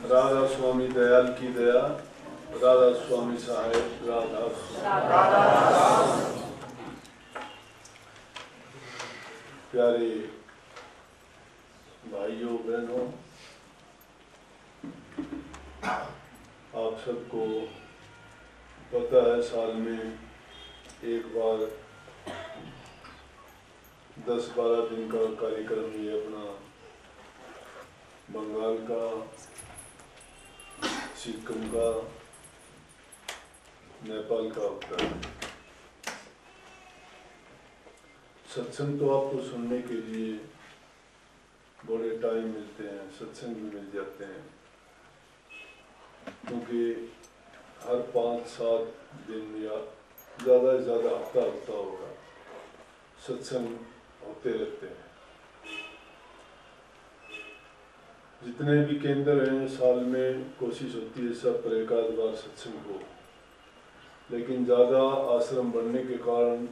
राधा स्वामी दयाल की दया, राधा स्वामी साहेब, राधा प्यारे भाइयों बहनों, आप सबको पता है साल में एक बार 10-12 दिन का कार्यक्रम ये अपना बंगाल का, सिक्किम का, नेपाल का होता है। सत्संग तो आपको सुनने के लिए बड़े टाइम मिलते हैं, सत्संग भी मिल जाते हैं, क्योंकि हर 5-7 दिन या ज़्यादा से ज़्यादा हफ्ता होगा सत्संग होते रहते हैं। जितने भी केंद्र हैं साल में कोशिश होती है सब पर एकाध बार सत्संग हो, लेकिन ज़्यादा आश्रम बढ़ने के कारण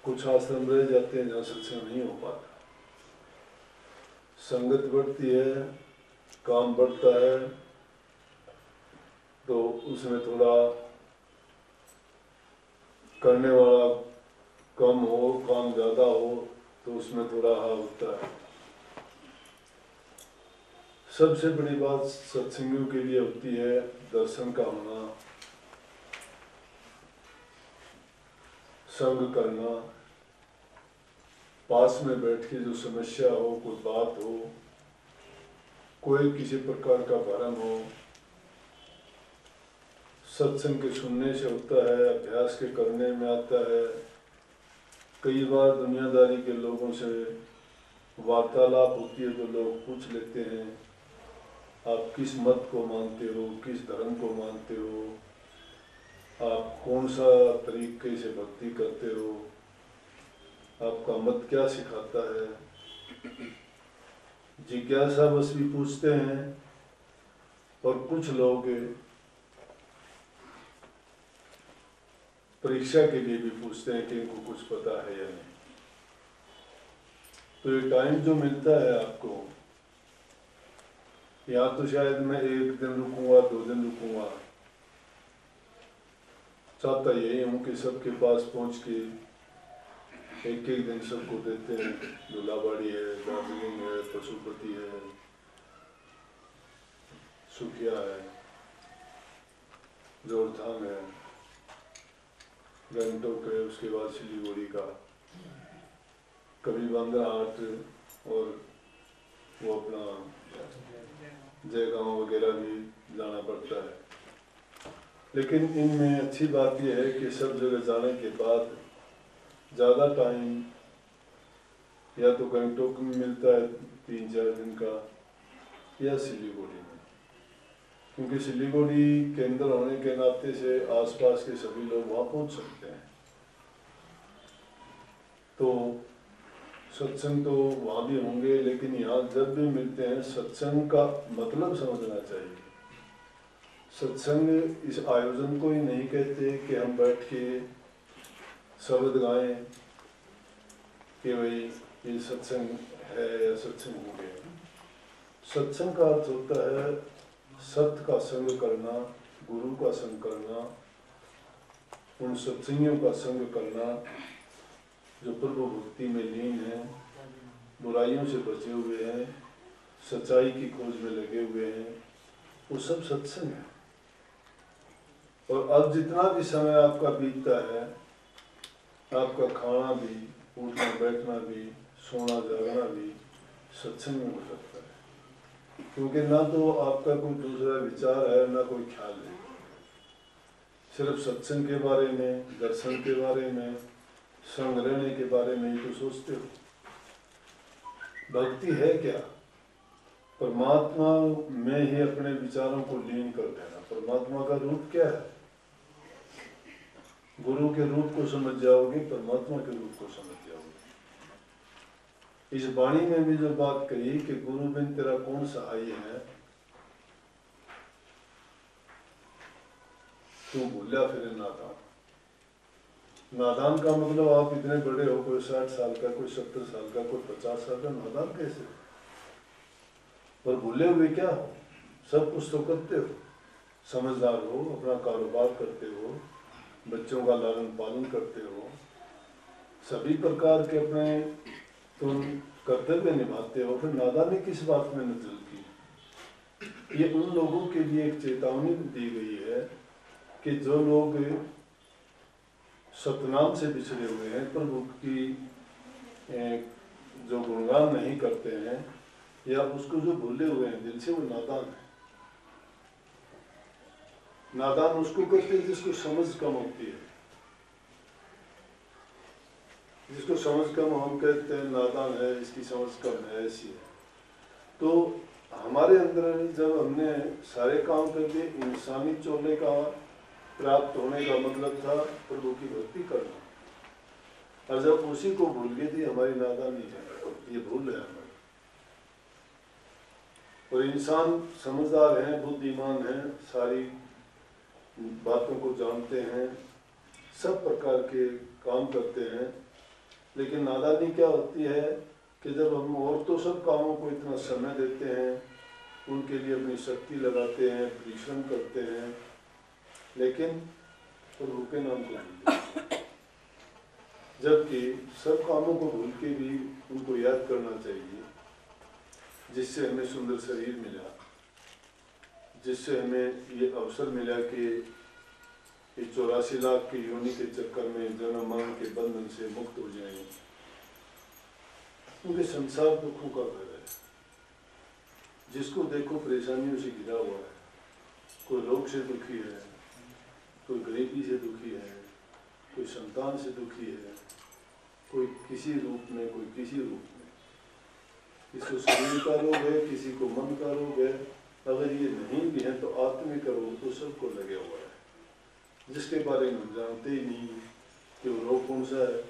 कुछ आश्रम रह जाते हैं जहाँ सत्संग नहीं हो पाता। संगत बढ़ती है, काम बढ़ता है, तो उसमें थोड़ा करने वाला कम हो, काम ज़्यादा हो तो उसमें थोड़ा होता है। सबसे बड़ी बात सत्संगियों के लिए होती है दर्शन का होना, संग करना, पास में बैठ के जो समस्या हो, कोई बात हो, कोई किसी प्रकार का भरम हो, सत्संग के सुनने से होता है, अभ्यास के करने में आता है। कई बार दुनियादारी के लोगों से वार्तालाप होती है तो लोग पूछ लेते हैं आप किस मत को मानते हो, किस धर्म को मानते हो, आप कौन सा तरीके से भक्ति करते हो, आपका मत क्या सिखाता है। जिज्ञासा बस भी पूछते हैं, और कुछ लोग परीक्षा के लिए भी पूछते हैं कि इनको कुछ पता है या नहीं। तो ये टाइम जो मिलता है आपको, यहाँ तो शायद मैं 1 दिन रुकूंगा, 2 दिन रुकूंगा, चाहता यही हूँ कि सबके पास पहुँच के एक दिन सबको देते हैं। धुलाबाड़ी है, दार्जिलिंग है, पशुपति है, सुखिया है, जोरथांग है, गंगटोक है, उसके बाद सिलीगुड़ी का, कभी बांद्राहाट और वो अपना जयगांव वगैरह भी जाना पड़ता है। लेकिन इनमें अच्छी बात यह है कि सब जगह जाने के बाद ज़्यादा टाइम या तो गंगटोक में मिलता है 3-4 दिन का, या सिलीगुड़ी में, क्योंकि सिलीगुड़ी केंद्र होने के नाते से आसपास के सभी लोग वहाँ पहुँच सकते हैं। तो सत्संग तो वहाँ भी होंगे, लेकिन यहाँ जब भी मिलते हैं सत्संग का मतलब समझना चाहिए। सत्संग इस आयोजन को ही नहीं कहते कि हम बैठ के शब्द गाएं कि भाई ये सत्संग है या सत्संग हो गया। सत्संग का अर्थ होता है सत्य का संग करना, गुरु का संग करना, उन सत्संगियों का संग करना जो प्रभु भक्ति में लीन है, बुराइयों से बचे हुए हैं, सच्चाई की खोज में लगे हुए हैं, वो सब सत्संग है। और अब जितना भी समय आपका बीतता है, आपका खाना भी, उठना बैठना भी, सोना जागना भी सत्संग में हो सकता है, क्योंकि ना तो आपका कोई दूसरा विचार है, ना कोई ख्याल है। सिर्फ सत्संग के बारे में, दर्शन के बारे में, संग रहने के बारे में ही तो सोचते हो। भक्ति है क्या? परमात्मा में ही अपने विचारों को लीन कर देना। परमात्मा का रूप क्या है? गुरु के रूप को समझ जाओगे, परमात्मा के रूप को समझ जाओगे। इस वाणी में भी जो बात कही कि गुरु बिन तेरा कौन सहाय है, तू भूला फिरे नादान। नादान का मतलब आप इतने बड़े हो, कोई 60 साल का, कोई 70 साल का, कोई 50 साल का, नादान कैसे? और भूले हुए क्या हो? सब कुछ तो करते हो, समझदार हो, अपना कारोबार करते हो, बच्चों का लालन पालन करते हो, सभी प्रकार के अपने तुम कर्तव्य निभाते हो, फिर नादानी किस बात में नजर की। ये उन लोगों के लिए एक चेतावनी दी गई है कि जो लोग सतनाम से बिछड़े हुए हैं, प्रभु की जो गुणगान नहीं करते हैं या उसको जो भूले हुए हैं दिल से, वो नादान है। नादान उसको कहते हैं जिसको समझ कम होती है, जिसको समझ कम हम कहते हैं नादान है, इसकी समझ कम है, ऐसी है। तो हमारे अंदर जब हमने सारे काम कर दिए, इंसानी चोले का प्राप्त होने का मतलब था प्रभु की भक्ति करना, और जब उसी को भूल गए थी, हमारी नादानी है, ये भूल है हमारी। और इंसान समझदार है, बुद्धिमान है, सारी बातों को जानते हैं, सब प्रकार के काम करते हैं, लेकिन नादानी क्या होती है कि जब हम और तो सब कामों को इतना समय देते हैं, उनके लिए अपनी शक्ति लगाते हैं, परिश्रम करते हैं, लेकिन प्रभु के नाम को भूलते हैं। जबकि सब कामों को भूल के भी उनको याद करना चाहिए, जिससे हमें सुंदर शरीर मिला, जिससे हमें ये अवसर मिला कि ये 84 लाख की योनि के चक्कर में जन्म मरण के बंधन से मुक्त हो जाएंगे। क्योंकि संसार दुखों का घर है, जिसको देखो परेशानियों से घिरा हुआ है। कोई रोग से दुखी है, कोई गरीबी से दुखी है, कोई संतान से दुखी है, कोई किसी रूप में, कोई किसी रूप में। किसी शरीर का रोग है, किसी को मन का रोग है। अगर ये नहीं भी है तो आत्मिक रोग तो सबको लगे हुआ है, जिसके बारे में हम जानते ही नहीं कि वो रोग कौन सा है।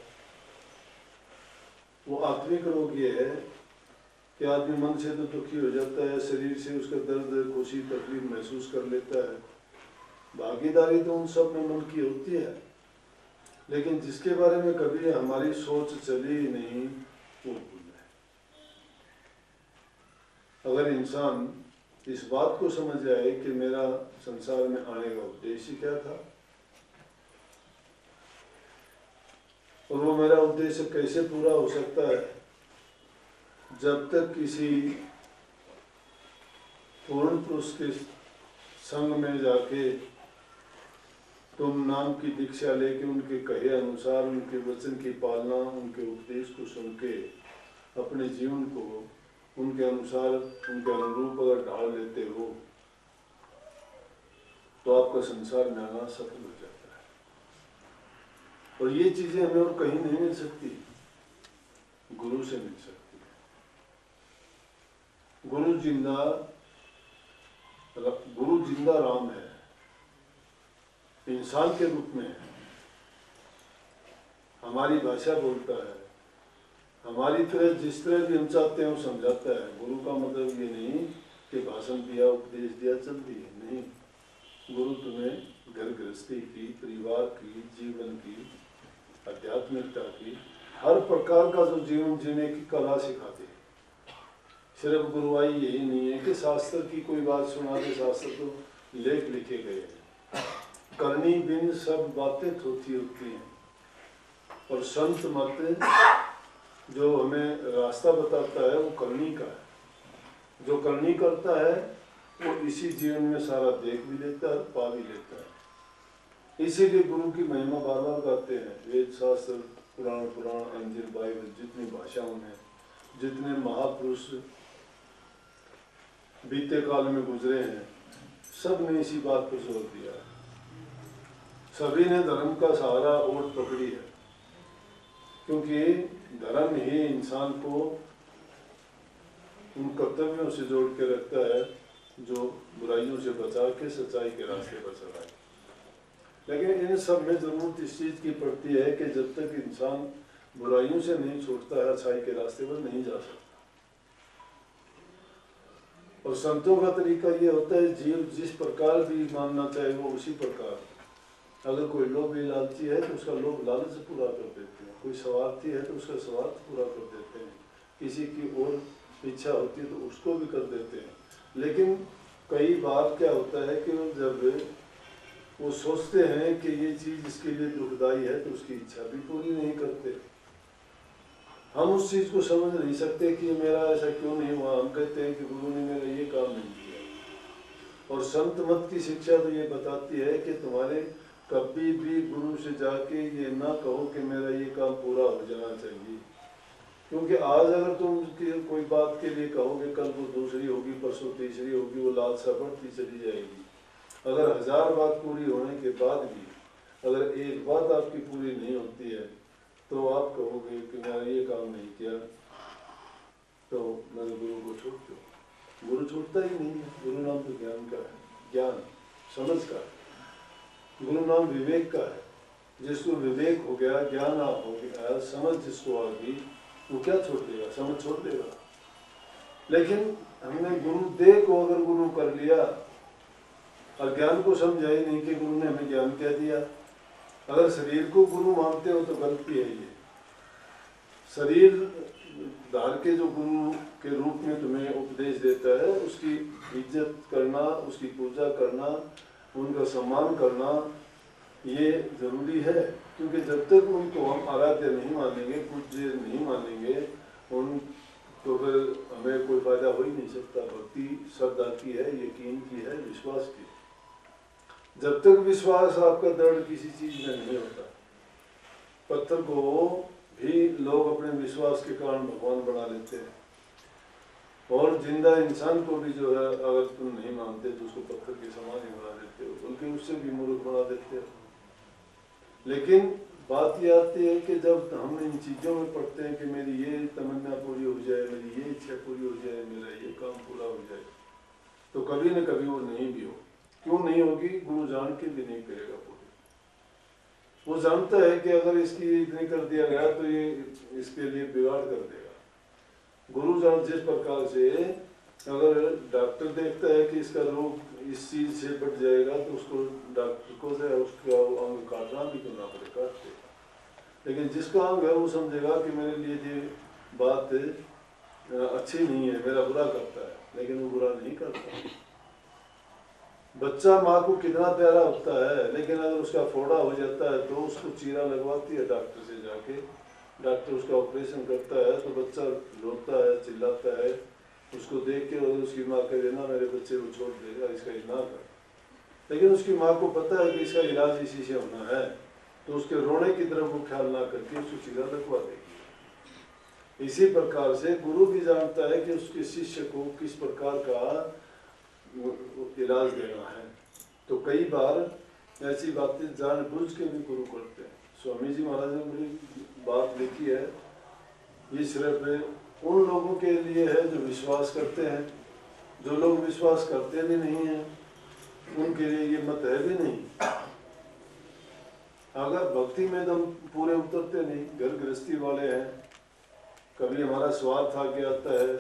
वो आत्मिक रोग ये है कि आदमी मन से तो दुखी हो जाता है, शरीर से उसका दर्द, खुशी, तकलीफ महसूस कर लेता है। भागीदारी तो उन सब में मन की होती है, लेकिन जिसके बारे में कभी हमारी सोच चली ही नहीं, वो भूल है। अगर इंसान इस बात को समझ जाए कि मेरा संसार में आने का उद्देश्य क्या था और वो मेरा उद्देश्य कैसे पूरा हो सकता है, जब तक किसी पूर्ण पुरुष के संग में जाके तुम नाम की दीक्षा लेके उनके कहे अनुसार, उनके वचन की पालना, उनके उपदेश को सुन के अपने जीवन को उनके अनुसार, उनके अनुरूप अगर ढाल लेते हो, तो आपका संसार में आना सफल हो जाता है। और ये चीजें हमें और कहीं नहीं मिल सकती, गुरु से मिल सकती है। गुरु जिंदा राम है, इंसान के रूप में है, हमारी भाषा बोलता है, हमारी तरह जिस तरह भी हम चाहते हैं वो समझाता है। गुरु का मतलब ये नहीं कि भाषण दिया, उपदेश दिया, चल दिए, नहीं। गुरु तुम्हें घर गृहस्थी की, परिवार की, जीवन की, आध्यात्मिकता की, हर प्रकार का जो जीवन जीने की कला सिखाते हैं। सिर्फ गुरुवाई यही नहीं है कि शास्त्र की कोई बात सुना दे, शास्त्र तो लेख लिखे गए हैं, करनी बिन सब बातें थोथी होती हैं। और संत मत जो हमें रास्ता बताता है वो करनी का है। जो करनी करता है वो इसी जीवन में सारा देख भी लेता है, पा भी लेता है। इसीलिए गुरु की महिमा बार बार गाते हैं। वेद शास्त्र, पुराण, अंजीर, बाइबल, जितनी भाषाओं में जितने महापुरुष बीते काल में गुजरे हैं, सब ने इसी बात पर जोर दिया है। सभी ने धर्म का सहारा ओट पकड़ी है, क्योंकि धर्म ही इंसान को उन कर्तव्यों से जोड़ के रखता है जो बुराइयों से बचा के सच्चाई के रास्ते पर चलाए। लेकिन इन सब में जरूरत इस चीज की पड़ती है कि जब तक इंसान बुराइयों से नहीं छूटता है, अच्छाई के रास्ते पर नहीं जा सकता। और संतों का तरीका ये होता है, जीव जिस प्रकार भी मानना चाहे वो उसी प्रकार। अगर कोई लोभी लालची है तो उसका लोभ लालच पूरा कर देते हैं, कोई स्वार्थी है तो उसका स्वार्थ पूरा कर देते हैं, किसी की और इच्छा होती है तो उसको भी कर देते हैं। लेकिन कई बार क्या होता है कि जब वो सोचते हैं कि ये चीज़ इसके लिए दुखदाई है तो उसकी इच्छा भी पूरी नहीं करते। हम उस चीज़ को समझ नहीं सकते कि मेरा ऐसा क्यों नहीं हुआ। हम कहते हैं कि गुरु ने मेरा ये काम नहीं किया। और संत मत की शिक्षा तो ये बताती है कि तुम्हारे कभी भी गुरु से जाके ये ना कहो कि मेरा ये काम पूरा हो जाना चाहिए, क्योंकि आज अगर तुम कोई बात के लिए कहोगे, कल वो दूसरी होगी, परसों तीसरी होगी, वो लालसा बढ़ती चली जाएगी। अगर 1000 बात पूरी होने के बाद भी अगर एक बात आपकी पूरी नहीं होती है तो आप कहोगे कि मैंने ये काम नहीं किया तो मैंने गुरु को छोड़ दो। गुरु छूटता ही नहीं है। गुरु नाम तो ज्ञान का है, ज्ञान समझ का है। गुरु नाम विवेक का है। जिसको विवेक हो गया, ज्ञान हो गया, समझ जिसको आ गई, वो क्या छोड़ देगा? समझ छोड़ देगा। लेकिन हमने गुरु दे को अगर गुरु कर लिया और ज्ञान को समझा ही नहीं कि गुरु ने हमें ज्ञान क्या दिया। अगर शरीर को गुरु मानते हो तो गलती है ये। शरीर धार के जो गुरु के रूप में तुम्हें उपदेश देता है उसकी इज्जत करना, उसकी पूजा करना, उनका सम्मान करना ये जरूरी है। क्योंकि जब तक उनको हम आराध्य नहीं मानेंगे, पूज्य नहीं मानेंगे, उन तो फिर हमें कोई फायदा हो ही नहीं सकता। भक्ति श्रद्धा की है, यकीन की है, विश्वास की। जब तक विश्वास आपका दृढ़ किसी चीज में नहीं होता, पत्थर को भी लोग अपने विश्वास के कारण भगवान बना लेते हैं। और जिंदा इंसान को भी जो है अगर तुम नहीं मानते तो उसको पत्थर के समान ही बना देते हो, बल्कि उससे भी मूर्ख बना देते हो। लेकिन बात यह आती है कि जब हम इन चीज़ों में पढ़ते हैं कि मेरी ये तमन्ना पूरी हो जाए, मेरी ये इच्छा पूरी हो जाए, मेरा ये काम पूरा हो जाए, तो कभी न कभी वो नहीं भी हो। क्यों नहीं होगी? गुरु जान के भी नहीं करेगा पूरी। वो जानता है कि अगर इसकी इतनी कर दिया गया तो ये इसके लिए बिगाड़ कर देगा। गुरु जान जिस प्रकार से अगर डॉक्टर देखता है कि इसका रोग इस चीज से बढ़ जाएगा तो उसको डॉक्टर को से उसका अंग काटना भी करना पड़ेगा। लेकिन जिसका अंग है वो समझेगा कि मेरे लिए ये बात अच्छी नहीं है, मेरा बुरा करता है, लेकिन वो बुरा नहीं करता। बच्चा माँ को कितना प्यारा होता है, लेकिन अगर उसका फोड़ा हो जाता है तो उसको चीरा लगवाती है डॉक्टर से जाके। डॉक्टर उसका ऑपरेशन करता है तो बच्चा रोता है, चिल्लाता है। उसको देख के और उसकी माँ कह देना मेरे बच्चे को छोड़ देगा, इसका इलाज कर। लेकिन उसकी माँ को पता है कि इसका इलाज इसी से होना है, तो उसके रोने की तरफ वो ख्याल ना करके उसको चीरा लगवा देगी। इसी प्रकार से गुरु भी जानता है कि उसके शिष्य को किस प्रकार का इलाज देना है। तो कई बार ऐसी बातें जानबूझ के भी गुरु करते हैं। स्वामी जी महाराज ने बड़ी बात लिखी है, ये सिर्फ उन लोगों के लिए है जो विश्वास करते हैं। जो लोग विश्वास करते भी नहीं हैं उनके लिए ये मत है भी नहीं। अगर भक्ति में तो पूरे उतरते नहीं, घर गृहस्थी वाले हैं, कभी हमारा स्वार्थ आगे आता है,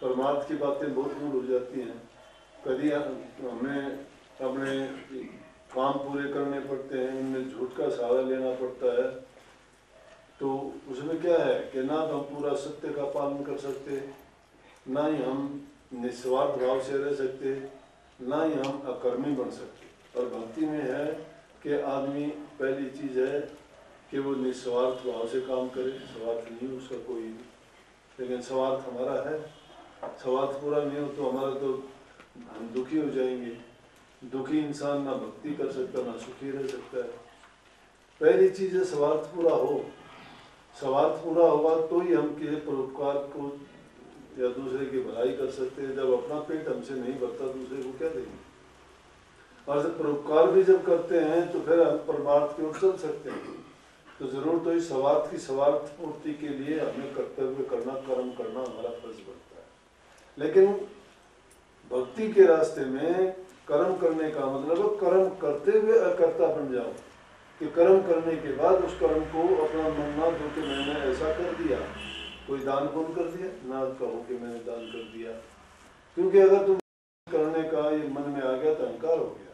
परमार्थ की बातें बहुत दूर हो जाती हैं। कभी हमें अपने काम पूरे करने पड़ते हैं, उनमें झूठ का सहारा लेना पड़ता है। तो उसमें क्या है कि ना तो हम पूरा सत्य का पालन कर सकते, ना ही हम निस्वार्थ भाव से रह सकते, ना ही हम अकर्मी बन सकते। और भक्ति में है कि आदमी पहली चीज़ है कि वो निस्वार्थ भाव से काम करे। स्वार्थ नहीं उसका कोई भी, लेकिन स्वार्थ हमारा है। स्वार्थ पूरा नहीं हो तो हमारा तो हम दुखी हो जाएंगे। दुखी इंसान ना भक्ति कर सकता, ना सुखी रह सकता है। पहली चीज़ है स्वार्थ पूरा हो। स्वार्थ पूरा होगा तो ही हम किसी परोपकार को या दूसरे की भलाई कर सकते हैं। जब अपना पेट हमसे नहीं भरता दूसरे को क्या देंगे? और जब परोपकार भी जब करते हैं तो फिर हम परमार्थ की ओर चल सकते हैं। तो जरूर तो इस स्वार्थ की स्वार्थ पूर्ति के लिए हमें कर्तव्य करना, कर्म करना हमारा फर्ज बनता है। लेकिन भक्ति के रास्ते में कर्म करने का मतलब कर्म करते हुए अकर्ता बन जाओ, कि कर्म करने के बाद उस कर्म को अपना मन ना दो कि मैंने ऐसा कर दिया, कोई दान पुण्य कर दिया, ना कहो कि मैंने दान कर दिया। क्योंकि अगर तुम करने का ये मन में आ गया तो अहंकार हो गया।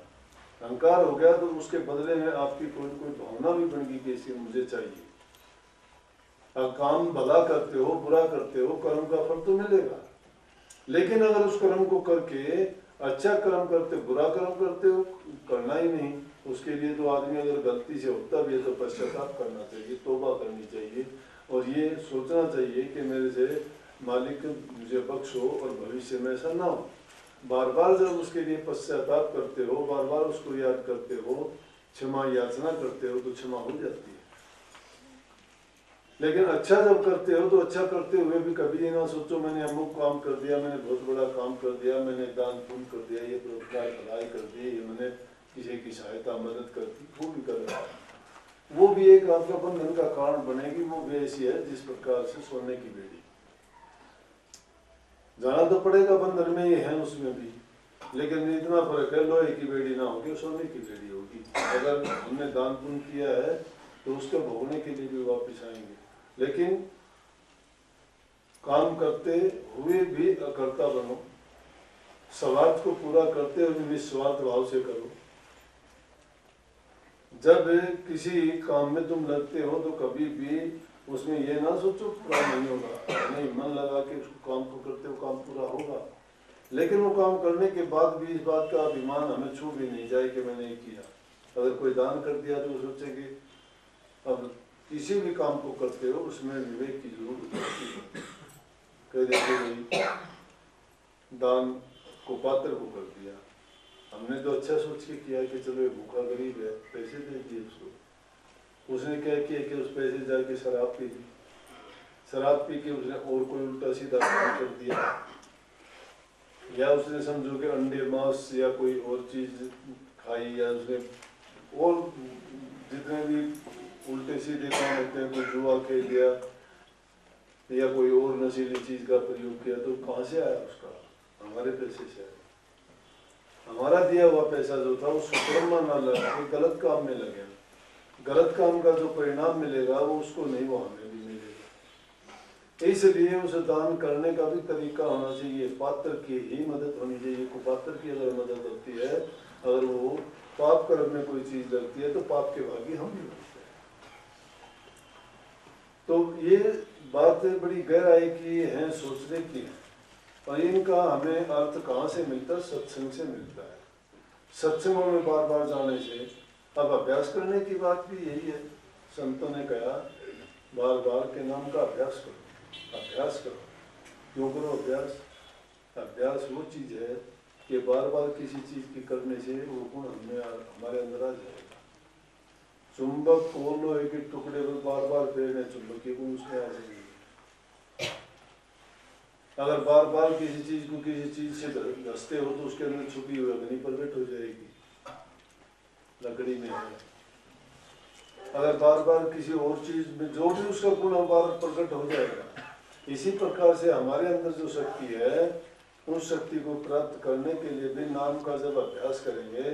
अहंकार हो गया तो उसके बदले में आपकी कोई भावना भी बन गई कि इसे मुझे चाहिए। अब काम भला करते हो, बुरा करते हो, कर्म का फल तो मिलेगा। लेकिन अगर उस कर्म को करके अच्छा कर्म करते, बुरा कर्म करते हो, करना ही नहीं, उसके लिए तो आदमी अगर गलती से होता भी है तो पश्चाताप करना चाहिए, तौबा करनी चाहिए और ये सोचना चाहिए कि मेरे से मालिक मुझे बख्शो और भविष्य में ऐसा ना हो। बार बार जब उसके लिए पश्चाताप करते हो, बार बार उसको याद करते हो, क्षमा याचना करते हो तो क्षमा हो जाती है। लेकिन अच्छा जब करते हो तो अच्छा करते हुए भी कभी ये ना सोचो मैंने अमुक काम कर दिया, मैंने बहुत बड़ा काम कर दिया, मैंने दान पुण्य कर दिया, ये परोपकार भलाई कर दी, ये मैंने किसी की सहायता मदद कर दी, वो भी कर रहा है। वो भी एक आपका बंधन का कारण बनेगी। वो भी ऐसी है जिस प्रकार से सोने की बेड़ी, जाना तो पड़ेगा बंधन में, ये है उसमें भी, लेकिन इतना फर्क है लोहे की बेड़ी ना होगी, सोने की बेड़ी होगी। अगर हमने दान पुण्य किया है तो उसके भोगने के लिए भी वापस आएंगे। लेकिन काम करते हुए भी अकर्ता बनो, स्वार्थ को पूरा करते हुए भी निस्वार्थ भाव से करो। जब किसी काम में तुम लगते हो तो कभी भी उसमें ये ना सोचो पूरा नहीं होगा, नहीं, मन लगा के उसको काम को करते हो, काम पूरा होगा। लेकिन वो काम करने के बाद भी इस बात का अभिमान हमें छू भी नहीं जाए कि मैंने ये किया। अगर कोई दान कर दिया तो सोचेंगे, अब किसी भी काम को करते हो उसमें विवेक की जरूरत होती है। कह देते भाई दान को पात्र को कर दिया, हमने तो अच्छा सोच के किया कि चलो ये भूखा गरीब है, पैसे दे दिए उसको। उसने क्या किया कि उस पैसे जाके शराब पी ली, शराब पी के उसने और कोई उल्टा सीधा काम कर दिया, या उसने समझो कि अंडे मांस या कोई और चीज खाई, या उसने और जितने भी उल्टे सीधे काम होते हैं, कोई जुआ खेल दिया या कोई और नशीली चीज का प्रयोग किया, तो कहाँ से आया उसका? हमारे पैसे से आया। हमारा दिया हुआ पैसा जो था उस कर्म में ना लगा, गलत काम में लगे, गलत काम का जो परिणाम मिलेगा वो उसको नहीं, वो हमें भी मिलेगा। इसलिए उसे दान करने का भी तरीका होना चाहिए, पात्र की ही मदद होनी चाहिए। कुपात्र की अगर मदद होती है, अगर वो पाप कर्म में कोई चीज लगती है तो पाप के भागी हम भी बनते हैं। तो ये बात बड़ी गहराई की है, सोचने की है। और इनका हमें अर्थ कहाँ से मिलता है? सत्संग से मिलता है। सत्संगों में बार बार जाने से, अब अभ्यास करने की बात भी यही है। संतों ने कहा बार बार के नाम का अभ्यास करो, अभ्यास करो। क्यों करो अभ्यास? अभ्यास वो चीज है कि बार बार किसी चीज की करने से वो गुण हमारे अंदर आ जाएगा। चुंबक को लोहे के टुकड़े पर बार बार फेरने, चुंबकीय गुण उसमें आ जाएंगे। अगर बार बार किसी चीज को किसी चीज से घसते हो तो उसके अंदर छुपी हुई अग्नि प्रकट हो जाएगी, लकड़ी में है। अगर बार बार किसी और चीज में जो भी उसका गुण बार प्रकट हो जाएगा। इसी प्रकार से हमारे अंदर जो शक्ति है, उस शक्ति को प्राप्त करने के लिए भी नाम का जब अभ्यास करेंगे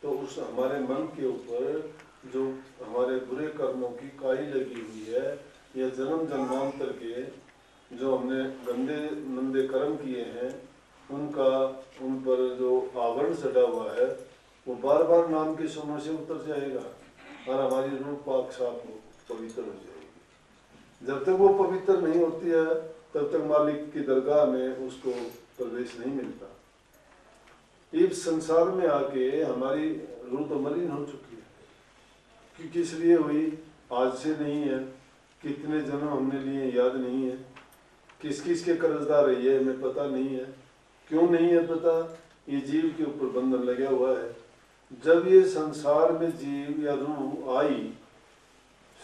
तो उस हमारे मन के ऊपर जो हमारे बुरे कर्मों की काई लगी हुई है, या जन्म जन्मांतर के जो हमने गंदे मंदे कर्म किए हैं, उनका उन पर जो आवरण चढ़ा हुआ है, वो बार बार नाम के सुनने से उतर जाएगा और हमारी रूह पाक साफ पवित्र हो जाएगी। जब तक वो पवित्र नहीं होती है तब तक मालिक की दरगाह में उसको प्रवेश नहीं मिलता। इस संसार में आके हमारी रूह तो मलिन हो चुकी है, कि किस लिए हुई आज से नहीं है, कितने जन्म हमने लिए याद नहीं है, किस किस के कर्जदार रही है हमें पता नहीं है। क्यों नहीं है पता? ये जीव के ऊपर बंधन लगा हुआ है। जब ये संसार में जीव या रूह आई,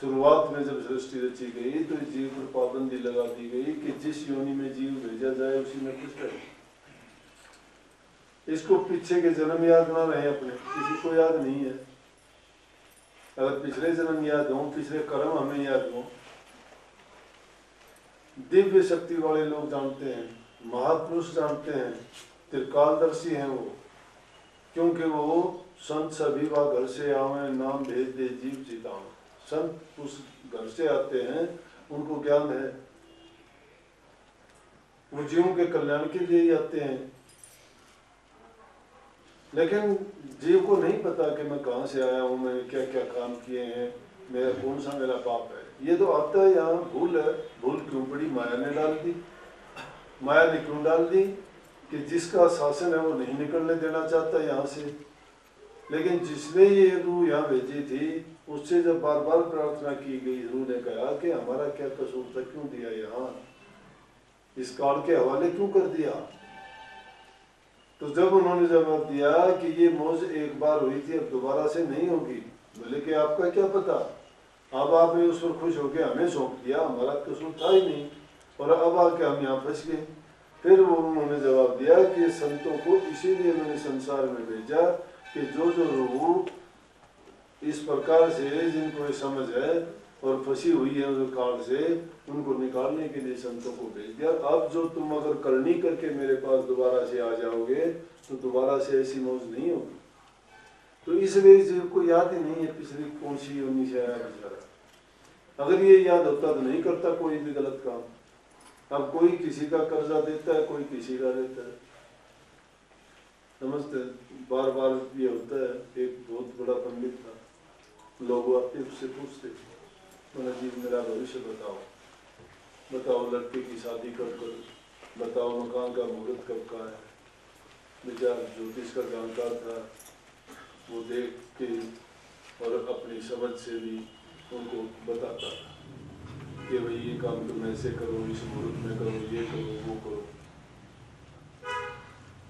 शुरुआत में जब सृष्टि रची गई तो जीव पर पाबंदी लगा दी गई कि जिस योनि में जीव भेजा जाए उसी में खुश रहे। इसको पीछे के जन्म याद ना रहे अपने, किसी को याद नहीं है। अगर पिछले जन्म याद हो, पिछले कर्म हमें याद हो, दिव्य शक्ति वाले लोग जानते हैं, महापुरुष जानते हैं, त्रिकालदर्शी हैं वो, क्योंकि वो संत सभी वा घर से आवे, नाम भेद दे जीव चिताओ। संत उस घर से आते हैं, उनको ज्ञान है, वो जीवों के कल्याण के लिए ही आते हैं। लेकिन जीव को नहीं पता कि मैं कहाँ से आया हूँ, मैंने क्या क्या काम किए हैं, मेरा कौन सा मेरा पाप है। ये तो आता है यहाँ, भूल है। भूल क्यों पड़ी? माया ने डाल दी। माया ने क्यों डाल दी? कि जिसका शासन है वो नहीं निकलने देना चाहता यहाँ से, लेकिन जिसने ये रूह यहाँ भेजी थी उससे जब बार बार प्रार्थना की गई, रूह ने कहा कि हमारा क्या कसूर था, क्यों दिया यहाँ, इस काल के हवाले क्यों कर दिया। तो जब उन्होंने जवाब दिया कि ये मौज एक बार हुई थी, अब दोबारा से नहीं होगी। बोले कि आपका क्या पता, अब आपने उस पर खुश होकर हमें सौंप दिया, हमारा कसूर था ही नहीं, और अब आके हम यहाँ फंस गए। फिर वो उन्होंने जवाब दिया कि संतों को इसीलिए मैंने संसार में भेजा कि जो जो रूह इस प्रकार से जिनको ये समझ है और फंसी हुई है उस काल से, उनको निकालने के लिए संतों को भेज दिया। अब जो तुम अगर करनी करके मेरे पास दोबारा से आ जाओगे तो दोबारा से ऐसी मौज नहीं होगी। तो इसलिए जिनको याद ही नहीं है पिछली कौन सी योनि से आया बेचारा, अगर ये याद होता तो नहीं करता कोई भी गलत काम। अब कोई किसी का कर्जा देता है, कोई किसी का देता है, समझते, बार बार ये होता है। एक बहुत बड़ा पंडित था, लोग आते उससे पूछते, मैंने जी मेरा भविष्य बताओ, बताओ लड़के की शादी कब करूं, बताओ मकान का मुहूर्त कब का है। बेचारा ज्योतिष का जानकार था, वो देख के और अपनी समझ से भी उनको बताता था कि भाई ये काम तुम ऐसे करो, इस मुहूर्त में करो, ये करो, वो करो।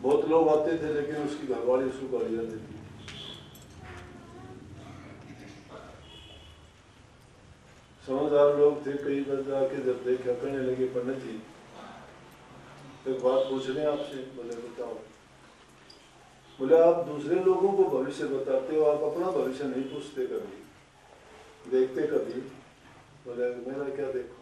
बहुत लोग आते थे लेकिन उसकी घरवाली उसको गालियां देती। समझदार लोग थे, कई बार जाके जब देखा कहने लगे पंडित जी एक बात पूछ रहे हैं आपसे। बोले बताओ। बोले आप दूसरे लोगों को भविष्य बताते हो, आप अपना भविष्य नहीं पूछते कभी, देखते कभी। बोले मेरा क्या देखूं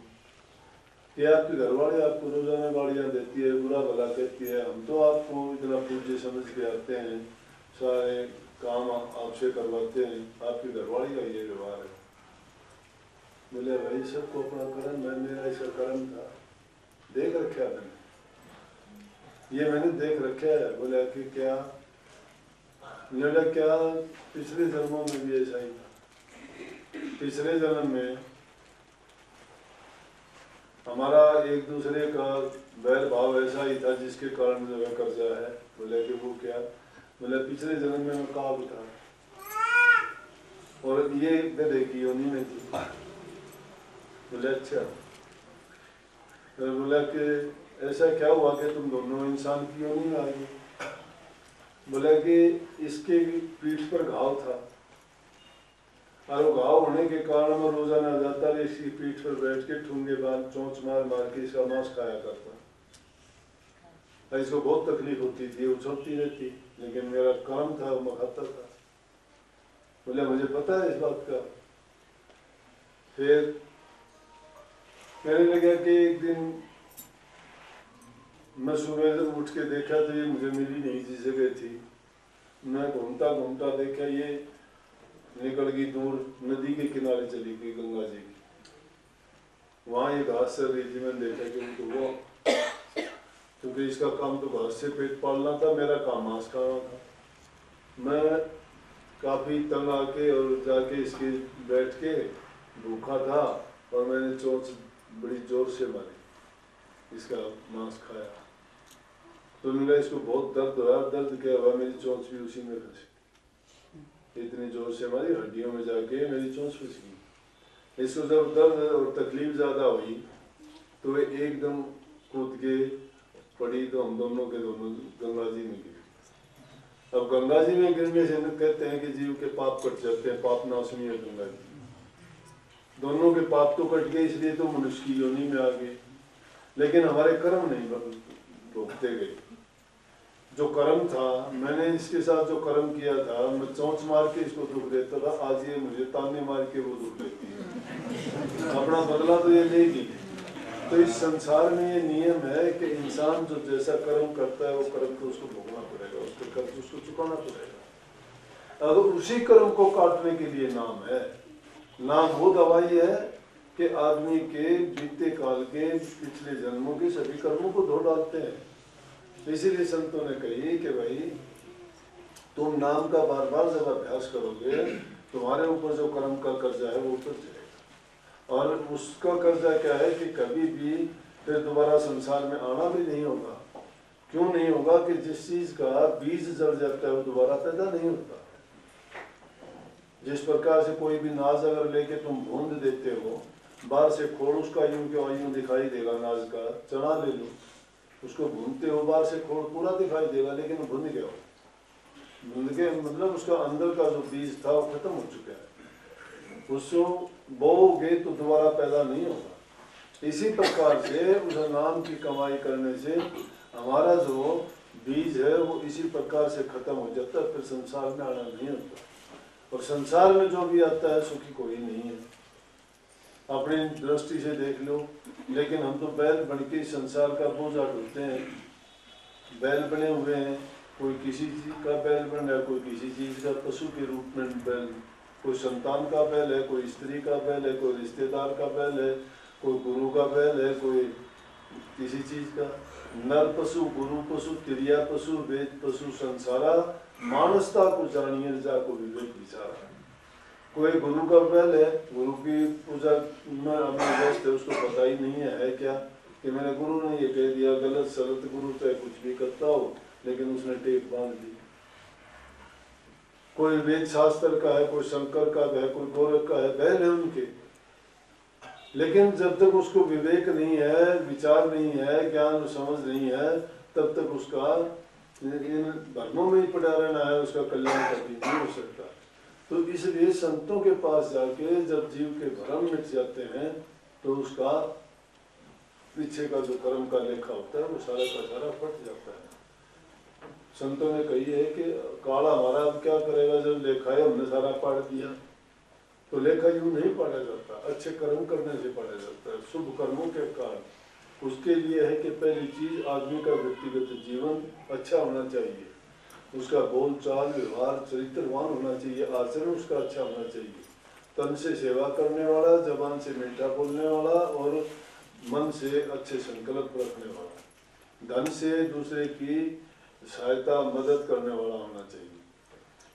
कि आपकी घरवाली आपको रोजाना गालियां देती है, बुरा भला कहती है, हम तो आपको इतना पूज्य समझ के आते हैं, सारे काम आपसे करवाते हैं, आपकी घरवाली का ये व्यवहार है। बोले भाई सबको अपना कर्म है, मेरा ऐसा कर्म था, देख रखा मैंने, ये मैंने देख रखा है। बोले कि क्या? बोले क्या पिछले जन्मों में भी ऐसा ही था। पिछले जन्म में हमारा एक दूसरे का बैर भाव ऐसा ही था जिसके कारण जो है कर्जा है। बोले कि वो क्या? बोले पिछले जन्म में मैं काब था और ये गधे की योनि में थी। बोले अच्छा। फिर बोला कि ऐसा क्या हुआ कि तुम दोनों इंसान की योनि में आ गई? बोला कि इसके पीठ पर घाव था और वो घाव होने के कारण मैं रोजाना जाता रही, इसकी पीठ पर बैठ के ठूंगे बाल चोंच मार मार के इसका मांस खाया करता। इसको बहुत तकलीफ होती थी, उछलती रहती, लेकिन मेरा कर्म था, मैं खाता था। बोले मुझे पता है इस बात का। फिर कहने लगा कि एक दिन मैं सुबह जब उठ के देखा तो ये मुझे मिली नहीं जिस जगह थी। मैं घूमता घूमता देखा ये निकल गई दूर, नदी के किनारे चली गई, गंगा जी की। वहाँ ये घास चल रही थी, मैंने देखा कि वो क्योंकि इसका काम तो घास से पेट पालना था, मेरा काम मांस खाना था। मैं काफ़ी तंग आके और जाके इसके बैठ के भूखा था और मैंने चोंच बड़ी जोर से मारी, इसका मांस खाया। तो मेरा इसको बहुत दर्द हुआ, दर्द क्या हुआ, मेरी चोंच भी उसी में फंसी, इतनी जोर से मारी, हड्डियों में जाके मेरी चोंच फंस गई। इसको जब दर्द और तकलीफ ज़्यादा हुई तो वे एकदम कूद के पड़ी, तो हम दोनों के दोनों गंगा जी में गिरे। अब गंगा जी में गिरने से कहते हैं कि जीव के पाप कट जाते हैं, पाप नाशनी है गंगा जी। दोनों के पाप तो कट गए, इसलिए तो मनुष्य की योनि में आ गए, लेकिन हमारे कर्म नहीं भोगते गए। जो कर्म था, मैंने इसके साथ जो कर्म किया था, मैं चोंच मार के इसको दुख देता था, आज ये मुझे ताने मार के वो दुख देती है। अपना बदला तो ये लेगी। तो इस संसार में ये नियम है कि इंसान जो जैसा कर्म करता है वो कर्म तो उसको भोगना पड़ेगा, उसके कर्म उसको चुकाना पड़ेगा। अगर उसी कर्म को काटने के लिए नाम है, नाम वो दवाई है कि आदमी के बीते काल के पिछले जन्मों के सभी कर्मों को धो डालते हैं। इसीलिए संतों ने कही कि भाई तुम नाम का बार बार जब अभ्यास करोगे तुम्हारे ऊपर जो कर्म का कर्जा है वो उतर जाएगा। और उसका कर्जा क्या है कि कभी भी फिर दोबारा संसार में आना भी नहीं होगा, क्यों नहीं होगा कि जिस चीज का बीज जड़ जाता है वो दोबारा पैदा नहीं होता। जिस प्रकार से कोई भी नाज अगर लेके तुम भूंद देते हो, बाहर से खोल उसका यूं के यूं दिखाई देगा, नाज का चना ले लो उसको भूनते हो, बाहर से खोल पूरा दिखाई देगा, लेकिन भून गया हो, भून के मतलब उसका अंदर का जो बीज था वो खत्म हो चुका है, उसको बोओगे तो दोबारा पैदा नहीं होगा। इसी प्रकार से उस नाम की कमाई करने से हमारा जो बीज है वो इसी प्रकार से खत्म हो जाता है, फिर संसार में आना नहीं होता। और संसार में जो भी आता है सुखी कोई नहीं है, अपनी दृष्टि से देख लो। लेकिन हम तो बैल बन के संसार का बोझा ढोते हैं, बैल बने हुए हैं, कोई किसी चीज का बैल बन रहा है, कोई किसी चीज का पशु के रूप में बैल, कोई संतान का बैल है, कोई स्त्री का बैल है, कोई रिश्तेदार का बैल है, कोई गुरु का बैल है, कोई किसी चीज का। नर पशु, गुरु पशु, तिरिया पशु, वेद पशु, संसारा मानसता को जानिए जाको विवेक विचारा। कोई गुरु का बैल है, गुरु की पूजा में अपने व्यस्त है, उसको पता ही नहीं है क्या कि मेरे गुरु ने ये कह दिया, गलत सलत गुरु चाहे कुछ भी करता हो, लेकिन उसने टेप बांध दी। कोई वेद शास्त्र का है, कोई शंकर का है, कोई गोरख का है, बैल है उनके, लेकिन जब तक उसको विवेक नहीं है, विचार नहीं है, ज्ञान समझ नहीं है, तब तक उसका इन धर्मों में ही पड़ा रहना है, उसका कल्याण कभी नहीं हो सकता। तो इसलिए संतों के पास जाके जब जीव के भ्रम मिट जाते हैं तो उसका पीछे का जो कर्म का लेखा होता है वो सारा का सारा फट जाता है। संतों ने कही है कि काला हमारा अब क्या करेगा, जब लेखा है हमने सारा पढ़ दिया। तो लेखा यूं नहीं पढ़ा जाता, अच्छे कर्म करने से पढ़ा जाता है, शुभ कर्मों के कारण। उसके लिए है कि पहली चीज आदमी का व्यक्तिगत जीवन अच्छा होना चाहिए, उसका बोल चाल व्यवहार चरित्रवान होना चाहिए, आचरण उसका अच्छा होना चाहिए, तन से सेवा करने वाला, जबान से मीठा बोलने वाला और मन से अच्छे संकल्प रखने वाला, धन से दूसरे की सहायता मदद करने वाला होना चाहिए।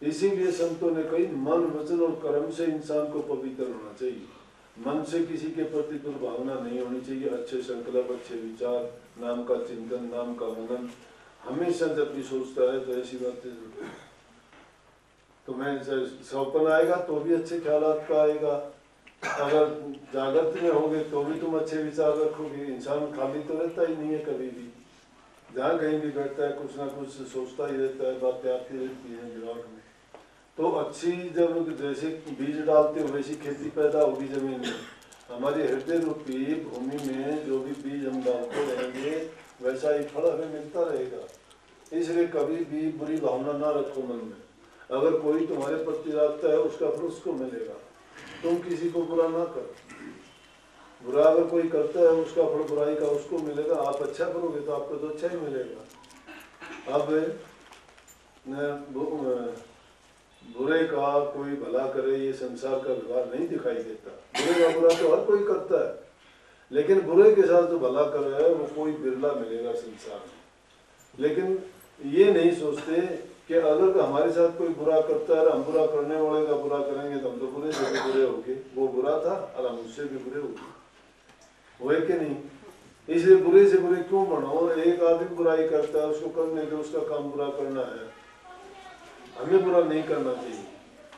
इसीलिए संतों ने कही मन वचन और कर्म से इंसान को पवित्र होना चाहिए। मन से किसी के प्रति दुर्भावना नहीं होनी चाहिए, अच्छे संकल्प, अच्छे विचार, नाम का चिंतन, नाम का मनन हमेशा जब भी सोचता है तो ऐसी बातें तुम्हें सौपन आएगा तो भी अच्छे ख्यालात का आएगा, अगर जागृत में होगे तो भी तुम अच्छे विचार रखोगे। इंसान खाली तो रहता ही नहीं है, कभी भी जहाँ कहीं भी बैठता है कुछ ना कुछ सोचता ही रहता है, बातें आती रहती हैं दिमाग में। तो अच्छी जब जैसे बीज डालते हो वैसी खेती पैदा होगी जमीन में। हमारे हृदय रूपी भूमि में जो भी बीज हम डालते रहेंगे वैसा ही फल हमें मिलता रहेगा। इसलिए कभी भी बुरी भावना ना रखो मन में। अगर कोई तुम्हारे प्रति रखता है उसका फल उसको मिलेगा, तुम किसी को बुरा ना करो। बुरा अगर कोई करता है उसका फल बुराई का उसको मिलेगा, आप अच्छा करोगे तो आपको तो अच्छा ही मिलेगा। अब बुरे का कोई भला करे ये संसार का व्यवहार नहीं दिखाई देता। बुरे का बुरा तो हर कोई करता है, लेकिन बुरे के साथ जो भला कर रहा है वो कोई बिरला मिलेगा संसार में। लेकिन ये नहीं सोचते कि अगर हमारे साथ कोई बुरा करता है, हम बुरा करने वाले का बुरा करेंगे तो हम तो बुरे से भी बुरे होंगे। वो बुरा था और हम उससे भी बुरे होंगे, वो है कि नहीं? इसलिए बुरे से बुरे क्यों बनो? एक आदमी बुराई करता है, उसको करने के उसका काम बुरा करना है, हमें बुरा नहीं करना चाहिए।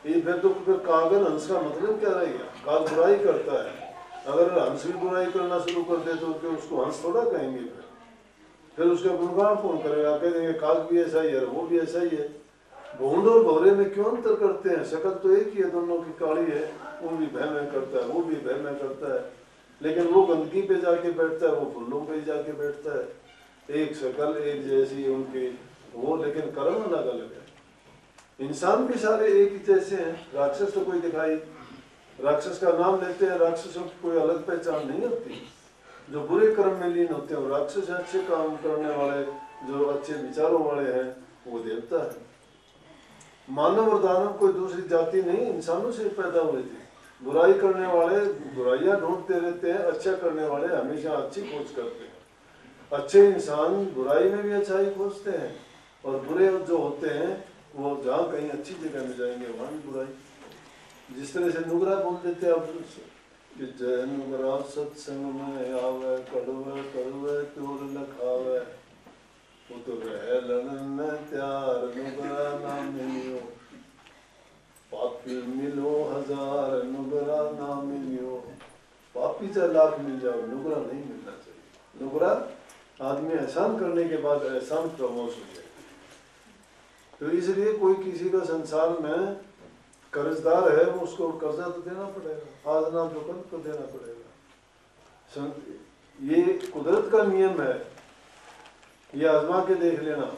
ये फिर कागन हंस का मतलब क्या रहेगा? काग बुराई करता है, अगर हंस भी बुराई करना शुरू कर दे तो उसको हंस थोड़ा कहेंगे। फिर उसका गुणगान कौन करेगा? कह देंगे काग भी ऐसा ही है, वो भी ऐसा ही है। भूंड और भौरे में क्यों अंतर करते हैं? शक्ल तो एक ही है, दोनों की काली है। वो भी भय में करता है, वो भी भय में करता है, लेकिन वो गंदगी पे जाके बैठता है, वो फूलों पे जाके बैठता है। एक शक्ल एक जैसी उनकी वो, लेकिन कर्म अलग अलग है। इंसान भी सारे एक ही जैसे हैं। राक्षस तो कोई दिखाई, राक्षस का नाम लेते हैं, राक्षसों की कोई अलग पहचान नहीं होती। जो बुरे कर्म में लीन होते हैं वो राक्षस, अच्छे काम करने वाले जो अच्छे विचारों वाले हैं वो देवता है। मानव और दानव कोई दूसरी जाति नहीं, इंसानों से पैदा हुए थे। बुराई करने वाले बुराइयां ढूंढते रहते हैं, अच्छा करने वाले हमेशा अच्छी खोज करते हैं। अच्छे इंसान बुराई में भी अच्छाई खोजते हैं, और बुरे जो होते हैं वो जहाँ कहीं अच्छी जगह में जाएंगे वहाँ भी बुराई। जिस तरह से नुगरा बोल देते हैं आप कि जय नुगरा सत्संग में आवे, कड़वे कड़वे तोर न खावे। वो तो रह लड़न त्यार नुगरा ना मिलियो, पापी मिलो हजार नुगरा ना मिलियो। पापी चाहे लाख मिल जाओ, नुगरा नहीं मिलना चाहिए। नुगरा आदमी एहसान करने के बाद एहसान प्रमोश हो जाए। तो इसलिए कोई किसी का संसार में कर्जदार है, वो उसको कर्जा तो देना पड़ेगा, आज ना जो कल तो देना पड़ेगा। ये कुदरत का नियम है, ये आजमा के देख लेना,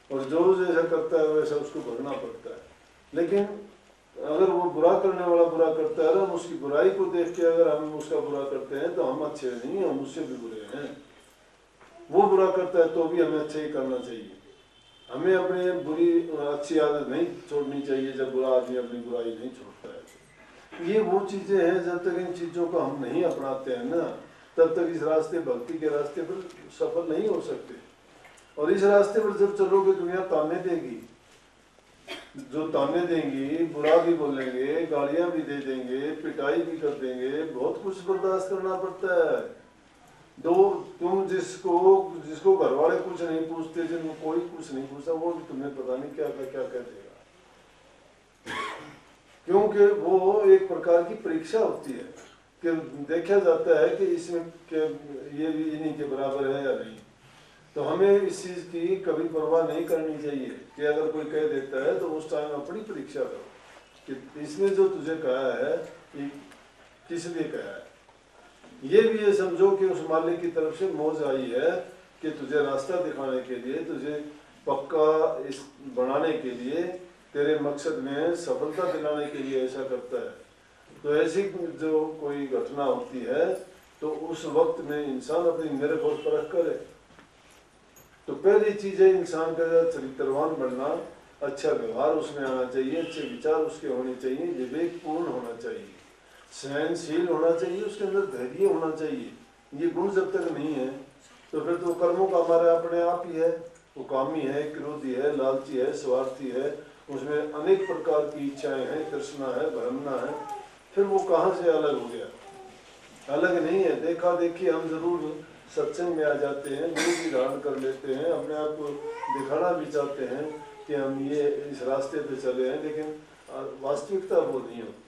और जो जैसा करता है वैसा उसको भरना पड़ता है। लेकिन अगर वो बुरा करने वाला बुरा करता है, हम उसकी बुराई को देख के अगर हम उसका बुरा करते हैं तो हम अच्छे नहीं हैं, हम उससे भी बुरे हैं। वो बुरा करता है तो भी हमें अच्छा ही करना चाहिए। हमें अपने बुरी अच्छी आदत नहीं छोड़नी चाहिए जब बुरा आदमी अपनी बुराई नहीं छोड़ता है। ये वो चीज़ें हैं, जब तक इन चीज़ों को हम नहीं अपनाते हैं ना, तब तक इस रास्ते, भक्ति के रास्ते पर सफल नहीं हो सकते। और इस रास्ते पर जब चलोगे दुनिया ताने देगी, जो ताने देंगी, बुरा भी बोलेंगे, गालियां भी दे देंगे, पिटाई भी कर देंगे, बहुत कुछ बर्दाश्त करना पड़ता है। तुम जिसको घर वाले कुछ नहीं पूछते, जिनको कोई कुछ नहीं पूछता, वो भी तुम्हें पता नहीं क्या कह देगा। क्योंकि वो एक प्रकार की परीक्षा होती है कि देखा जाता है कि इसमें ये भी इन्हीं के बराबर है या नहीं। तो हमें इस चीज़ की कभी परवाह नहीं करनी चाहिए कि अगर कोई कह देता है तो उस टाइम अपनी परीक्षा करो कि इसने जो तुझे कहा है ये किस लिए कहा है। ये भी ये समझो कि उस मालिक की तरफ से मौज आई है कि तुझे रास्ता दिखाने के लिए, तुझे पक्का इस बनाने के लिए, तेरे मकसद में सफलता दिलाने के लिए ऐसा करता है। तो ऐसी जो कोई घटना होती है तो उस वक्त में इंसान अपनी निरख और परख करे। तो पहली चीज़ है इंसान का चरित्रवान बनना, अच्छा व्यवहार उसमें आना चाहिए, अच्छे विचार उसके होने चाहिए, विवेकपूर्ण होना चाहिए, सहनशील होना चाहिए, उसके अंदर धैर्य होना चाहिए। ये गुण जब तक नहीं है तो फिर तो कर्मों का हमारा अपने आप ही है, वो कामी है, क्रोधी है, लालची है, स्वार्थी है, उसमें अनेक प्रकार की इच्छाएं हैं, तृष्णा है, भ्रमना है। फिर वो कहाँ से अलग हो गया? अलग नहीं है। देखा देखी हम जरूर सत्संग में आ जाते हैं, गुरु भी धारण कर लेते हैं, अपने आप को दिखाना भी चाहते हैं कि हम ये इस रास्ते पे चले हैं, लेकिन वास्तविकता वो नहीं होती।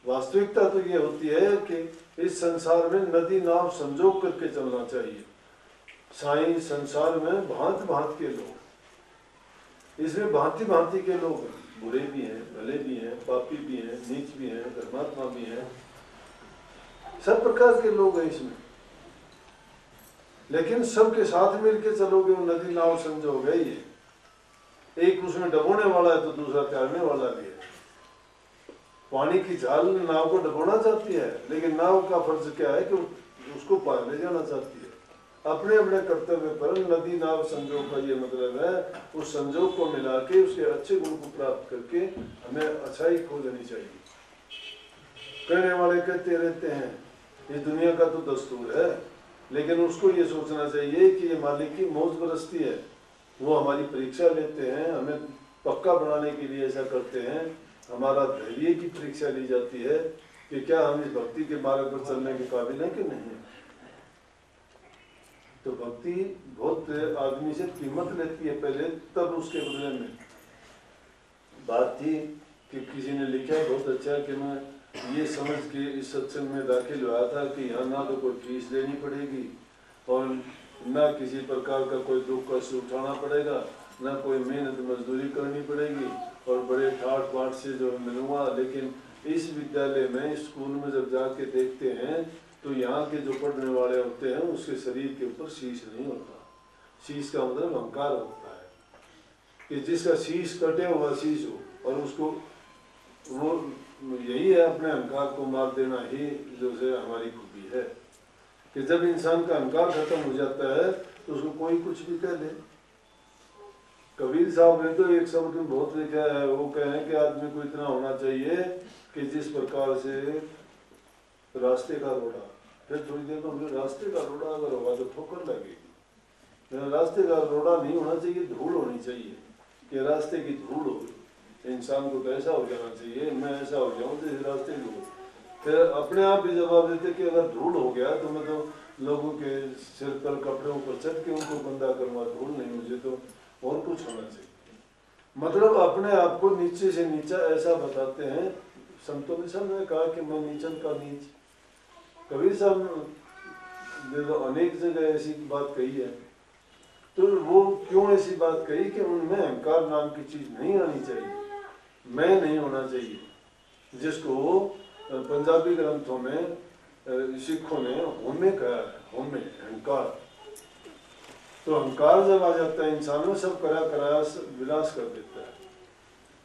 वास्तविकता तो ये होती है कि इस संसार में नदी नाव संजोग करके चलना चाहिए। साईं संसार में भांति भांति के लोग, इसमें भांति भांति के लोग हैं, बुरे भी हैं, भले भी हैं, पापी भी हैं, नीच भी हैं, धर्मात्मा भी हैं, सब प्रकार के लोग हैं इसमें। लेकिन सबके साथ मिलके चलोगे वो नदी नाव संजोग है। ये एक उसमें डबोने वाला है तो दूसरा तैरने वाला भी है। पानी की झाल नाव को डबोना चाहती है, लेकिन नाव का फर्ज क्या है कि उसको पार ले जाना चाहती है। अपने अपने कर्तव्य पर नदी नाव संजोग का ये मतलब है, उस संजोग को मिला के उसके अच्छे गुण को प्राप्त करके हमें अच्छाई खोजनी चाहिए। कहने वाले कहते रहते हैं ये दुनिया का तो दस्तूर है, लेकिन उसको ये सोचना चाहिए कि ये मालिक की मौज बरसती है, वो हमारी परीक्षा लेते हैं, हमें पक्का बनाने के लिए ऐसा करते हैं। हमारा धैर्य की परीक्षा ली जाती है कि क्या हम इस भक्ति के मार्ग पर चलने के काबिल हैं कि नहीं। तो भक्ति बहुत आदमी से कीमत लेती है पहले, तब उसके बदले में बात थी कि किसी ने लिखा बहुत अच्छा कि मैं ये समझ के इस सत्संग में दाखिल हुआ था कि यहाँ ना तो कोई फीस देनी पड़ेगी और ना किसी प्रकार का कोई दुख कष्ट उठाना पड़ेगा, ना कोई मेहनत मजदूरी करनी पड़ेगी और बड़े ठाट बाट से जो मिलूंगा। लेकिन इस विद्यालय में, इस स्कूल में जब जाके देखते हैं तो यहाँ के जो पढ़ने वाले होते हैं उसके शरीर के ऊपर शीश नहीं होता। शीश का मतलब अहंकार होता है कि जिसका शीश कटे हुआ शीश हो, और उसको वो यही है अपने अहंकार को मार देना ही जो है हमारी खूबी है कि जब इंसान का अहंकार खत्म हो जाता है तो उसको कोई कुछ भी कह दे। कबीर साहब ने तो एक शब्द में बहुत लिखा है, वो कहें कि आदमी को इतना होना चाहिए कि जिस प्रकार से रास्ते का रोड़ा, फिर थोड़ी देर में रास्ते का रोड़ा अगर होगा तो ठोकर लगेगी। रास्ते का रोड़ा नहीं होना चाहिए, धूल होनी चाहिए कि रास्ते की धूल हो। इंसान को तो ऐसा हो जाना चाहिए, मैं ऐसा हो जाऊँ तो इस रास्ते को। फिर अपने आप भी जवाब देते कि अगर धूल हो गया तो मैं तो लोगों के सिर पर कपड़ों पर चढ़ के उनको बंदा करूँगा, धूल नहीं, मुझे तो और कुछ होना चाहिए। मतलब अपने आप को नीचे से नीचा ऐसा बताते हैं। संतों ने सब ने कहा कि मैं नीचन का नीच। कबीर साहब ने तो अनेक जगह ऐसी बात कही है। तो वो क्यों ऐसी बात कही कि उनमें अहंकार नाम की चीज नहीं आनी चाहिए, मैं नहीं होना चाहिए, जिसको पंजाबी ग्रंथों में सिखों ने होमे कहा है, होमे अहंकार। तो अहंकार जब आ जाता है इंसान में, सब कराया विलास कर देता है।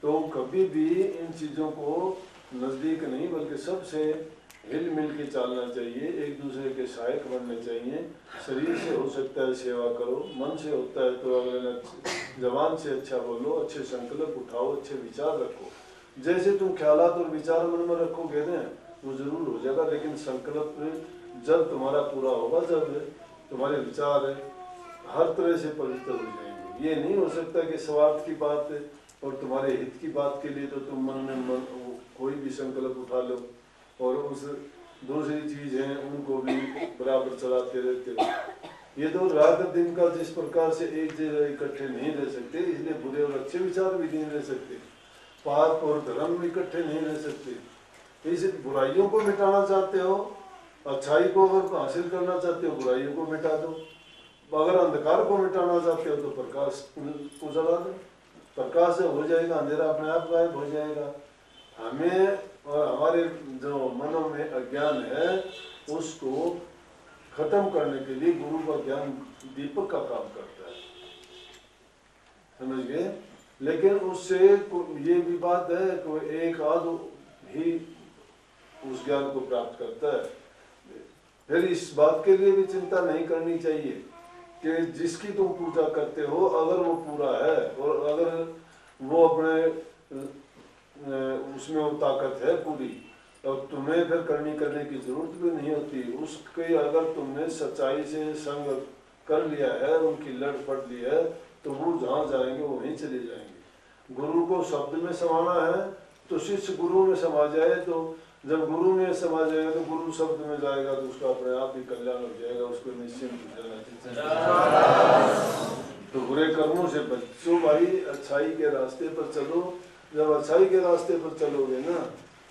तो कभी भी इन चीज़ों को नज़दीक नहीं बल्कि सबसे हिल मिल के चलना चाहिए, एक दूसरे के सहायक बनने चाहिए। शरीर से हो सकता है सेवा करो, मन से होता है तो अगर जबान से अच्छा बोलो, अच्छे संकल्प उठाओ, अच्छे विचार रखो। जैसे तुम ख्यालात और विचार मन में रखोगे ना, वो जरूर हो जाएगा। लेकिन संकल्प जब तुम्हारा पूरा होगा, जब तुम्हारे विचार हर तरह से पवित्र हो जाएंगे। ये नहीं हो सकता कि स्वार्थ की बात और तुम्हारे हित की बात के लिए तो तुम मन में कोई भी संकल्प उठा लो और उस दूसरी चीज है उनको भी बराबर चलाते रहते हो। ये तो रात दिन का जिस प्रकार से एक जगह इकट्ठे नहीं रह सकते, इसलिए बुरे और अच्छे विचार भी नहीं रह सकते, पाप और धर्म इकट्ठे नहीं रह सकते। इस बुराइयों को मिटाना चाहते हो, अच्छाई को अगर हासिल करना चाहते हो, बुराइयों को मिटा दो। अगर अंधकार को मिटाना चाहते हो तो प्रकाश को जला दो, प्रकाश से हो जाएगा, अंधेरा अपने आप गायब हो जाएगा। हमें और हमारे जो मनों में अज्ञान है उसको खत्म करने के लिए गुरु का ज्ञान दीपक का काम करता है, समझ गए। लेकिन उससे ये भी बात है कि एक आध ही उस ज्ञान को प्राप्त करता है। फिर इस बात के लिए भी चिंता नहीं करनी चाहिए कि जिसकी तुम पूजा करते हो अगर वो पूरा है और अगर वो अपने उसमें वो ताकत है पूरी, और तुम्हें फिर करने की जरूरत भी नहीं होती उसके। अगर तुमने सच्चाई से संग कर लिया है, उनकी लड़ पड़ ली है, तो वो जहाँ जाएंगे वो वहीं चले जाएंगे। गुरु को शब्द में समाना है तो शिष्य गुरु में समा जाए, तो जब गुरु में समा जाएगा तो गुरु शब्द में जाएगा तो उसका अपने आप ही कल्याण हो जाएगा, उसको निश्चिंत हो जाना। तो बुरे कर्मों से बचो भाई, अच्छाई के रास्ते पर चलो। जब अच्छाई के रास्ते पर चलोगे ना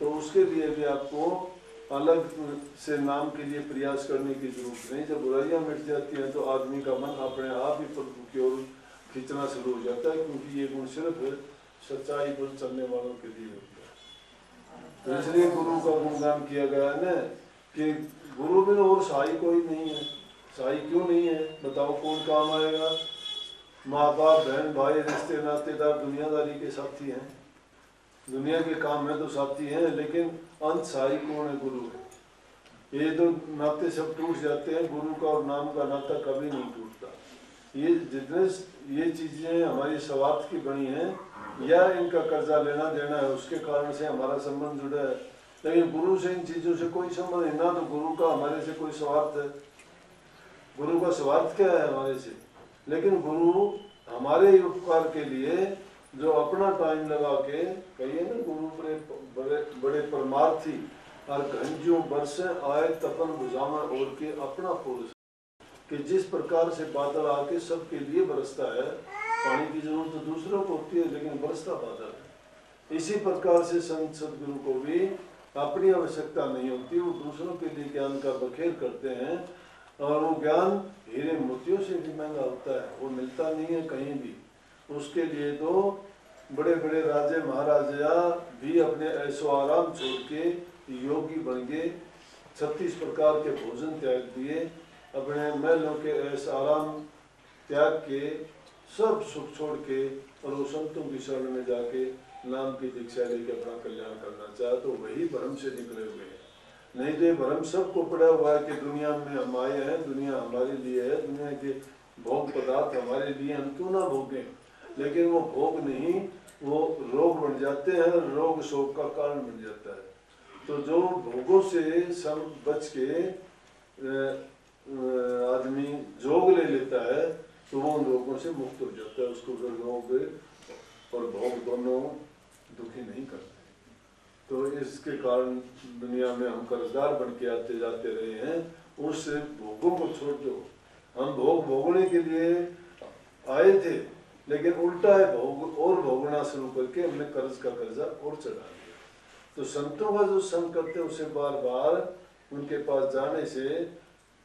तो उसके लिए भी आपको अलग से नाम के लिए प्रयास करने की जरूरत नहीं। जब बुराइयां मिट जाती हैं तो आदमी का मन अपने आप ही प्रभु की ओर खींचना शुरू हो जाता है, क्योंकि ये गुण सिर्फ सच्चाई पर चलने वालों के लिए होता है। तो इसलिए गुरु का गुणगान किया गया है ना कि गुरु बिन और सहाय कोई नहीं है। सहाय क्यों नहीं है बताओ, कौन काम आएगा? माँ बाप बहन भाई रिश्ते नातेदार दुनियादारी के साथी हैं, दुनिया के काम में तो साथी हैं, लेकिन अंत सहाय कौन है? गुरु है। ये तो नाते सब टूट जाते हैं, गुरु का और नाम का नाता कभी नहीं टूटता। ये जितने ये चीजें हमारी स्वार्थ की बनी हैं या इनका कर्जा लेना देना है उसके कारण से हमारा संबंध जुड़ा है, लेकिन गुरु से इन चीजों से कोई संबंध नहीं। ना तो गुरु का हमारे से कोई स्वार्थ है, गुरु का स्वार्थ क्या है हमारे से? लेकिन गुरु हमारे उपकार के लिए जो अपना टाइम लगा के, कहिए ना गुरु बड़े बड़े बड़े परमार्थी और घंजों बरसे आए तपन बुझावा और के अपना पुरुष, कि जिस प्रकार से बादल आके सबके लिए बरसता है, पानी की जरूरत तो दूसरों को होती है लेकिन बरसता बादल है। इसी प्रकार से संत सदगुरु को भी अपनी आवश्यकता नहीं होती, वो दूसरों के लिए ज्ञान का बखेर करते हैं और वो ज्ञान हीरे मोतियों से भी महंगा होता है, वो मिलता नहीं है कहीं भी। उसके लिए तो बड़े बड़े राजे महाराजा भी अपने ऐशो आराम छोड़ के योगी बन गए, 36 प्रकार के भोजन त्याग दिए, अपने महलों के ऐसा आराम त्याग के सब सुख छोड़ के और वो संतों की शरण में जाके नाम की दीक्षा लेके अपना कल्याण करना चाहे, तो वही भ्रम से निकले हुए हैं। नहीं तो ये भ्रम सबको पड़ा हुआ है कि दुनिया में हम आए हैं, दुनिया हमारे लिए है, दुनिया के भोग पदार्थ हमारे लिए, हम क्यों ना भोगें। लेकिन वो भोग नहीं, वो रोग बन जाते हैं, रोग शोक का कारण बन जाता है। तो जो भोगों से सब बच के आदमी जोग ले लेता है तो वो उन रोगों से मुक्त हो जाता है, उसको रोग और भोग दोनों दुखी नहीं करते। तो इसके कारण दुनिया में हम कर्जदार बन के आते जाते रहे हैं, उस भोगों को छोड़ दो। हम भोग भोगने के लिए आए थे, लेकिन उल्टा है, भोग और भोगना शुरू करके हमने कर्ज का कर्जा और चढ़ा दिया। तो संतों का जो संग करते हैं उसे बार बार उनके पास जाने से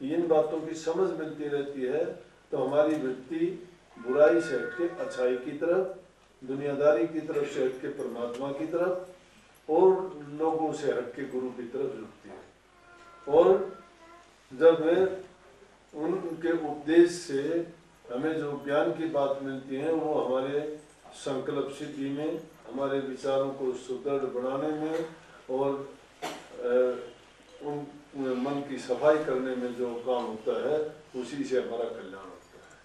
इन बातों की समझ मिलती रहती है। तो हमारी वृत्ति बुराई से हटके अच्छाई की तरफ, दुनियादारी की तरफ से हटके परमात्मा की तरफ और लोगों से हटके गुरु की तरफ झुकती है। और जब उनके उपदेश से हमें जो ज्ञान की बात मिलती है वो हमारे संकल्प सिद्धि में, हमारे विचारों को सुदृढ़ बनाने में और उन मन की सफाई करने में जो काम होता है उसी से हमारा कल्याण होता है।